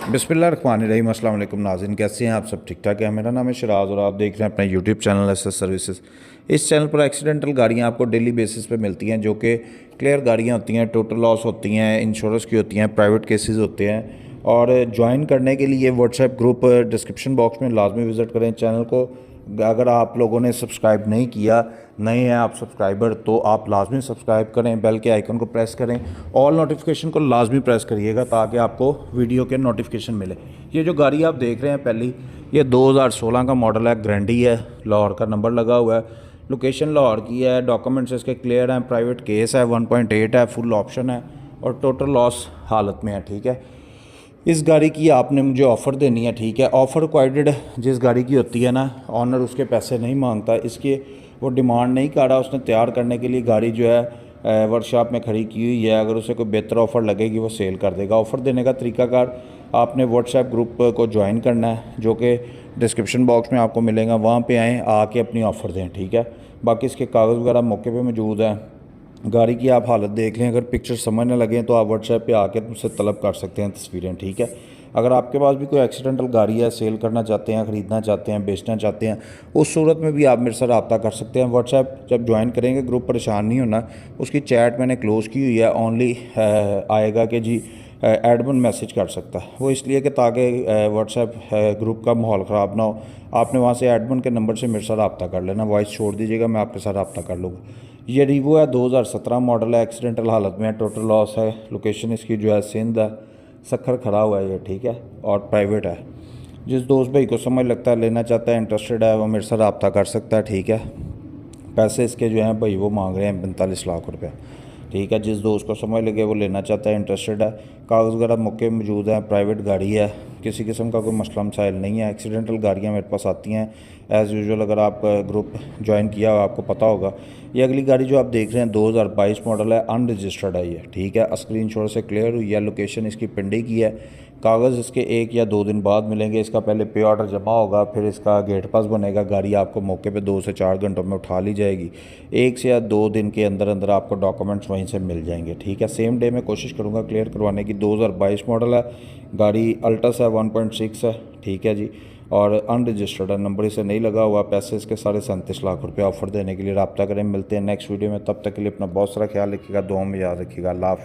बिस्मिल्लाहिर्रहमानिर्रहीम। अस्सलाम वालेकुम नाज़रीन, कैसे हैं आप सब? ठीक ठाक है। मेरा नाम है शिराज और आप देख रहे हैं अपना यूट्यूब चैनल एसएस सर्विसेज। इस चैनल पर एक्सीडेंटल गाड़ियां आपको डेली बेसिस पे मिलती हैं, जो कि क्लियर गाड़ियां होती हैं, टोटल लॉस होती हैं, इंश्योरेंस की होती हैं, प्राइवेट केसेस होते हैं। और ज्वाइन करने के लिए व्हाट्सएप ग्रुप डिस्क्रिप्शन बॉक्स में लाजमी विज़िट करें। चैनल को अगर आप लोगों ने सब्सक्राइब नहीं किया, नए हैं आप सब्सक्राइबर, तो आप लाजमी सब्सक्राइब करें, बेल के आइकन को प्रेस करें, ऑल नोटिफिकेशन को लाजमी प्रेस करिएगा ताकि आपको वीडियो के नोटिफिकेशन मिले। ये जो गाड़ी आप देख रहे हैं पहली, ये 2016 का मॉडल है, ग्रैंडी है, लाहौर का नंबर लगा हुआ है, लोकेशन लाहौर की है, डॉक्यूमेंट्स इसके क्लियर हैं, प्राइवेट केस है, 1.8 है, फुल ऑप्शन है और टोटल लॉस हालत में है। ठीक है, इस गाड़ी की आपने मुझे ऑफ़र देनी है। ठीक है, ऑफ़र रिक्वायर्ड जिस गाड़ी की होती है ना, ऑनर उसके पैसे नहीं मांगता, इसकी वो डिमांड नहीं कर रहा। उसने तैयार करने के लिए गाड़ी जो है वर्कशॉप में खड़ी की हुई है। अगर उसे कोई बेहतर ऑफ़र लगेगी वो सेल कर देगा। ऑफ़र देने का तरीकाकार, आपने व्हाट्सएप ग्रुप को ज्वाइन करना है, जो कि डिस्क्रिप्शन बॉक्स में आपको मिलेगा। वहाँ पे आएँ, आके अपनी ऑफ़र दें। ठीक है, बाकी इसके कागज़ वगैरह मौके पे मौजूद हैं। गाड़ी की आप हालत देख लें, अगर पिक्चर समझ न लगें तो आप व्हाट्सएप पे आके मुझसे तलब कर सकते हैं तस्वीरें। ठीक है, अगर आपके पास भी कोई एक्सीडेंटल गाड़ी है, सेल करना चाहते हैं, ख़रीदना चाहते हैं, बेचना चाहते हैं, उस सूरत में भी आप मेरे से रब्ता कर सकते हैं। व्हाट्सएप जब ज्वाइन करेंगे, ग्रुप परेशान नहीं होना। उसकी चैट मैंने क्लोज़ की हुई है, ओनली आएगा कि जी एडमिन मैसेज कर सकता है। वो इसलिए कि ताकि व्हाट्सएप ग्रुप का माहौल ख़राब ना हो। आपने वहाँ से एडमिन के नंबर से मेरे साथ रब्ता कर लेना, वॉइस छोड़ दीजिएगा, मैं आपके साथ रब्ता कर लूँगा। ये रीवो है, 2017 मॉडल है, एक्सीडेंटल हालत में है, टोटल लॉस है। लोकेशन इसकी जो है सिंध है, सखर खड़ा हुआ है ये। ठीक है, और प्राइवेट है। जिस दोस्त भाई को समझ लगता है, लेना चाहता है, इंटरेस्टेड है, वो मेरे साथ रब्ता कर सकता है। ठीक है, पैसे इसके जो हैं भाई वो मांग रहे हैं 45 लाख रुपया। ठीक है, जिस दोस्त को समझ लगे वो लेना चाहता है, इंटरेस्टेड है, कागज़ वगैरह मौके मौजूद हैं, प्राइवेट गाड़ी है, किसी किस्म का कोई मसला मसाइल नहीं है। एक्सीडेंटल गाड़ियाँ मेरे पास आती हैं एज़ यूजुअल। अगर आप ग्रुप ज्वाइन किया हो आपको पता होगा। ये अगली गाड़ी जो आप देख रहे हैं 2022 मॉडल है, अनरजिस्टर्ड है ये। ठीक है, असली इंश्योर से क्लियर हुई है, लोकेशन इसकी पिंडी की है। कागज़ इसके 1 या 2 दिन बाद मिलेंगे। इसका पहले पे ऑर्डर जमा होगा, फिर इसका गेट पास बनेगा। गाड़ी आपको मौके पे 2 से 4 घंटों में उठा ली जाएगी। 1 से या 2 दिन के अंदर अंदर आपको डॉक्यूमेंट्स वहीं से मिल जाएंगे। ठीक है, सेम डे में कोशिश करूँगा क्लियर करवाने की। 2022 मॉडल है, गाड़ी अल्टस है, 1.6 है। ठीक है जी, और अनरजिस्टर्ड है, नंबर इसे नहीं लगा हुआ। पैसे इसके 37.5 लाख रुपये ऑफ़र देने के लिए रब्ता करें। मिलते हैं नेक्स्ट वीडियो में, तब तक के लिए अपना बहुत सारा ख्याल रखिएगा, दुआ में याद रखिएगा। अल्लाह हाफ़िज़।